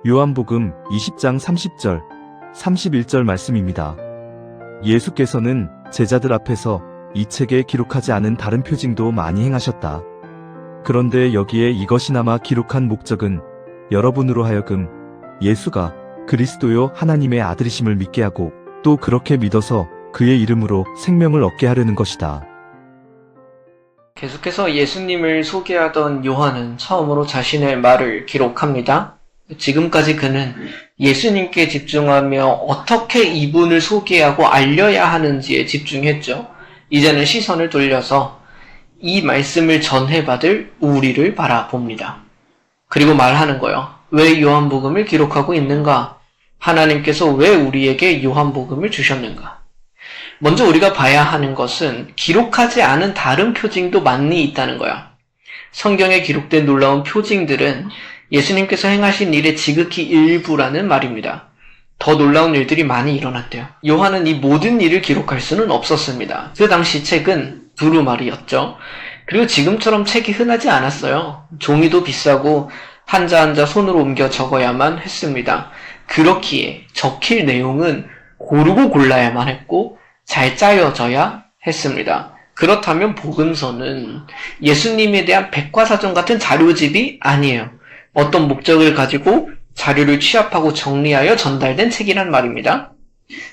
요한복음 20장 30절, 31절 말씀입니다. 예수께서는 제자들 앞에서 이 책에 기록하지 않은 다른 표징도 많이 행하셨다. 그런데 여기에 이것이나마 기록한 목적은 여러분으로 하여금 예수가 그리스도요 하나님의 아들이심을 믿게 하고 또 그렇게 믿어서 그의 이름으로 생명을 얻게 하려는 것이다. 계속해서 예수님을 소개하던 요한은 처음으로 자신의 말을 기록합니다. 지금까지 그는 예수님께 집중하며 어떻게 이분을 소개하고 알려야 하는지에 집중했죠. 이제는 시선을 돌려서 이 말씀을 전해받을 우리를 바라봅니다. 그리고 말하는 거예요. 왜 요한복음을 기록하고 있는가? 하나님께서 왜 우리에게 요한복음을 주셨는가? 먼저 우리가 봐야 하는 것은 기록하지 않은 다른 표징도 많이 있다는 거야. 성경에 기록된 놀라운 표징들은 예수님께서 행하신 일의 지극히 일부라는 말입니다. 더 놀라운 일들이 많이 일어났대요. 요한은 이 모든 일을 기록할 수는 없었습니다. 그 당시 책은 두루마리였죠. 그리고 지금처럼 책이 흔하지 않았어요. 종이도 비싸고 한자 한자 손으로 옮겨 적어야만 했습니다. 그렇기에 적힐 내용은 고르고 골라야만 했고 잘 짜여져야 했습니다. 그렇다면 복음서는 예수님에 대한 백과사전 같은 자료집이 아니에요. 어떤 목적을 가지고 자료를 취합하고 정리하여 전달된 책이란 말입니다.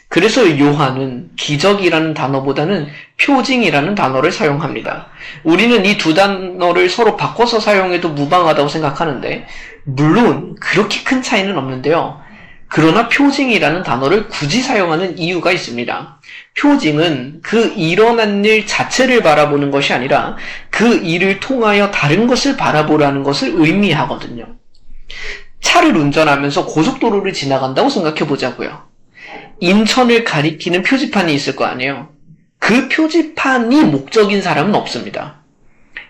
그래서 요한은 기적이라는 단어보다는 표징이라는 단어를 사용합니다. 우리는 이 두 단어를 서로 바꿔서 사용해도 무방하다고 생각하는데 물론 그렇게 큰 차이는 없는데요. 그러나 표징이라는 단어를 굳이 사용하는 이유가 있습니다. 표징은 그 일어난 일 자체를 바라보는 것이 아니라 그 일을 통하여 다른 것을 바라보라는 것을 의미하거든요. 차를 운전하면서 고속도로를 지나간다고 생각해 보자고요. 인천을 가리키는 표지판이 있을 거 아니에요. 그 표지판이 목적인 사람은 없습니다.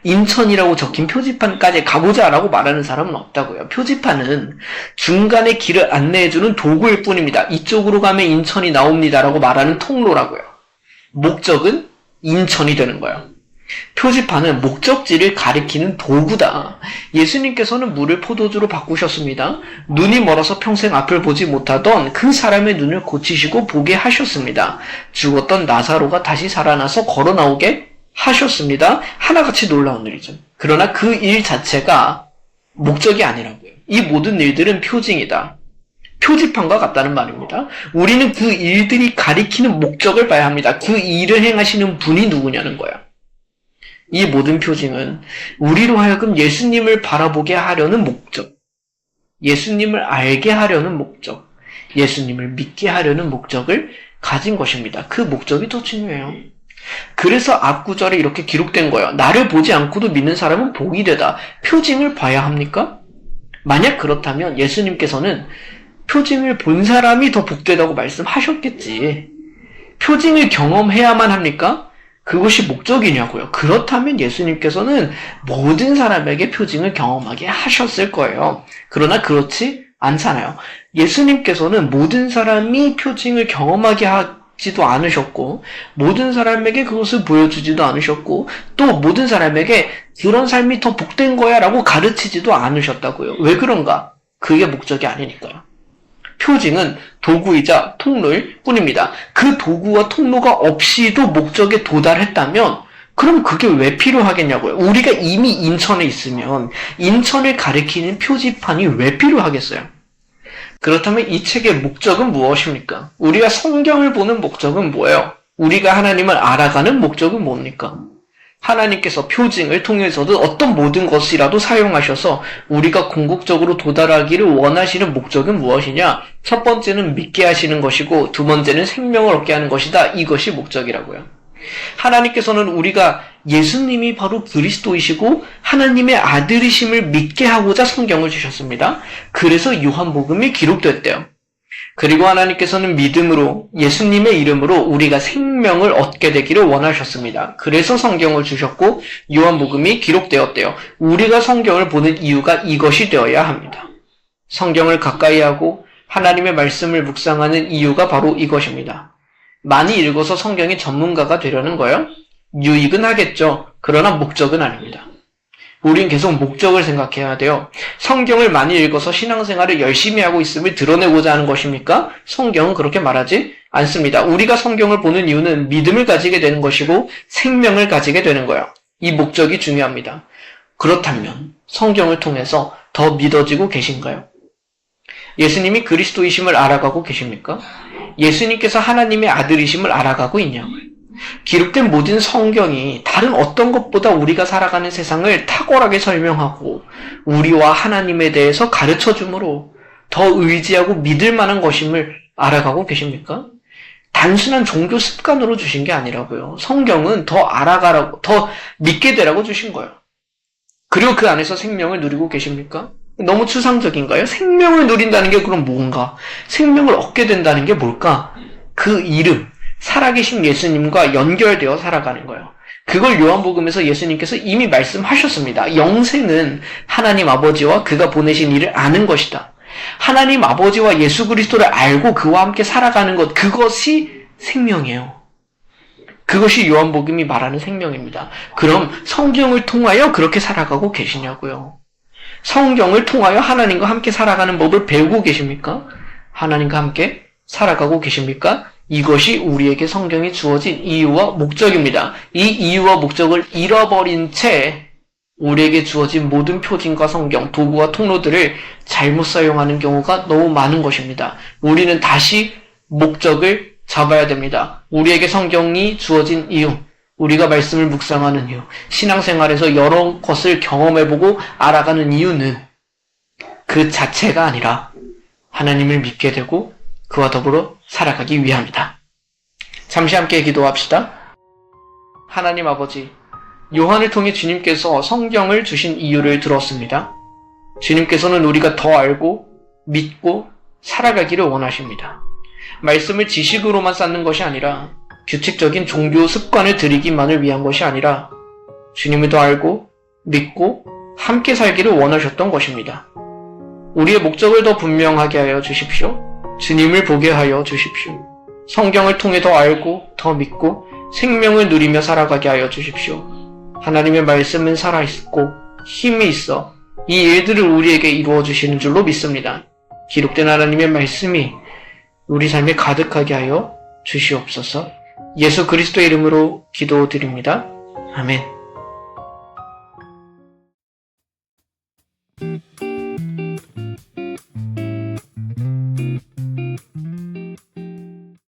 인천이라고 적힌 표지판까지 가보자라고 말하는 사람은 없다고요. 표지판은 중간에 길을 안내해주는 도구일 뿐입니다. 이쪽으로 가면 인천이 나옵니다라고 말하는 통로라고요. 목적은 인천이 되는 거예요. 표지판은 목적지를 가리키는 도구다. 예수님께서는 물을 포도주로 바꾸셨습니다. 눈이 멀어서 평생 앞을 보지 못하던 그 사람의 눈을 고치시고 보게 하셨습니다. 죽었던 나사로가 다시 살아나서 걸어 나오게 하셨습니다. 하나같이 놀라운 일이죠. 그러나 그 일 자체가 목적이 아니라고요. 이 모든 일들은 표징이다. 표지판과 같다는 말입니다. 우리는 그 일들이 가리키는 목적을 봐야 합니다. 그 일을 행하시는 분이 누구냐는 거야. 이 모든 표징은 우리로 하여금 예수님을 바라보게 하려는 목적, 예수님을 알게 하려는 목적, 예수님을 믿게 하려는 목적을 가진 것입니다. 그 목적이 더 중요해요. 그래서 앞 구절에 이렇게 기록된 거예요. 나를 보지 않고도 믿는 사람은 복이 되다. 표징을 봐야 합니까? 만약 그렇다면 예수님께서는 표징을 본 사람이 더 복되다고 말씀하셨겠지. 표징을 경험해야만 합니까? 그것이 목적이냐고요. 그렇다면 예수님께서는 모든 사람에게 표징을 경험하게 하셨을 거예요. 그러나 그렇지 않잖아요. 예수님께서는 모든 사람이 표징을 경험하게 하지도 않으셨고 모든 사람에게 그것을 보여주지도 않으셨고 또 모든 사람에게 그런 삶이 더 복된 거야 라고 가르치지도 않으셨다고요. 왜 그런가? 그게 목적이 아니니까요. 표징은 도구이자 통로일 뿐입니다. 그 도구와 통로가 없이도 목적에 도달했다면 그럼 그게 왜 필요하겠냐고요. 우리가 이미 인천에 있으면 인천을 가리키는 표지판이 왜 필요하겠어요? 그렇다면 이 책의 목적은 무엇입니까? 우리가 성경을 보는 목적은 뭐예요? 우리가 하나님을 알아가는 목적은 뭡니까? 하나님께서 표징을 통해서도 어떤 모든 것이라도 사용하셔서 우리가 궁극적으로 도달하기를 원하시는 목적은 무엇이냐? 첫 번째는 믿게 하시는 것이고 두 번째는 생명을 얻게 하는 것이다. 이것이 목적이라고요. 하나님께서는 우리가 예수님이 바로 그리스도이시고 하나님의 아들이심을 믿게 하고자 성경을 주셨습니다. 그래서 요한복음이 기록됐대요. 그리고 하나님께서는 믿음으로 예수님의 이름으로 우리가 생명을 얻게 되기를 원하셨습니다. 그래서 성경을 주셨고 요한복음이 기록되었대요. 우리가 성경을 보는 이유가 이것이 되어야 합니다. 성경을 가까이 하고 하나님의 말씀을 묵상하는 이유가 바로 이것입니다. 많이 읽어서 성경의 전문가가 되려는 거예요? 유익은 하겠죠. 그러나 목적은 아닙니다. 우린 계속 목적을 생각해야 돼요. 성경을 많이 읽어서 신앙생활을 열심히 하고 있음을 드러내고자 하는 것입니까? 성경은 그렇게 말하지 않습니다. 우리가 성경을 보는 이유는 믿음을 가지게 되는 것이고 생명을 가지게 되는 거예요. 이 목적이 중요합니다. 그렇다면 성경을 통해서 더 믿어지고 계신가요? 예수님이 그리스도이심을 알아가고 계십니까? 예수님께서 하나님의 아들이심을 알아가고 있냐고요. 기록된 모든 성경이 다른 어떤 것보다 우리가 살아가는 세상을 탁월하게 설명하고 우리와 하나님에 대해서 가르쳐 주므로 더 의지하고 믿을 만한 것임을 알아가고 계십니까? 단순한 종교 습관으로 주신 게 아니라고요. 성경은 더 알아가라고, 더 믿게 되라고 주신 거예요. 그리고 그 안에서 생명을 누리고 계십니까? 너무 추상적인가요? 생명을 누린다는 게 그럼 뭔가? 생명을 얻게 된다는 게 뭘까? 그 이름, 살아계신 예수님과 연결되어 살아가는 거예요. 그걸 요한복음에서 예수님께서 이미 말씀하셨습니다. 영생은 하나님 아버지와 그가 보내신 이를 아는 것이다. 하나님 아버지와 예수 그리스도를 알고 그와 함께 살아가는 것, 그것이 생명이에요. 그것이 요한복음이 말하는 생명입니다. 그럼 성경을 통하여 그렇게 살아가고 계시냐고요. 성경을 통하여 하나님과 함께 살아가는 법을 배우고 계십니까? 하나님과 함께 살아가고 계십니까? 이것이 우리에게 성경이 주어진 이유와 목적입니다. 이 이유와 목적을 잃어버린 채 우리에게 주어진 모든 표징과 성경, 도구와 통로들을 잘못 사용하는 경우가 너무 많은 것입니다. 우리는 다시 목적을 잡아야 됩니다. 우리에게 성경이 주어진 이유, 우리가 말씀을 묵상하는 이유, 신앙생활에서 여러 것을 경험해보고 알아가는 이유는 그 자체가 아니라 하나님을 믿게 되고 그와 더불어 살아가기 위함이다. 잠시 함께 기도합시다. 하나님 아버지, 요한을 통해 주님께서 성경을 주신 이유를 들었습니다. 주님께서는 우리가 더 알고 믿고 살아가기를 원하십니다. 말씀을 지식으로만 쌓는 것이 아니라 규칙적인 종교 습관을 들이기만을 위한 것이 아니라 주님을 더 알고 믿고 함께 살기를 원하셨던 것입니다. 우리의 목적을 더 분명하게 하여 주십시오. 주님을 보게 하여 주십시오. 성경을 통해 더 알고 더 믿고 생명을 누리며 살아가게 하여 주십시오. 하나님의 말씀은 살아있고 힘이 있어 이 일들을 우리에게 이루어 주시는 줄로 믿습니다. 기록된 하나님의 말씀이 우리 삶에 가득하게 하여 주시옵소서. 예수 그리스도의 이름으로 기도드립니다. 아멘.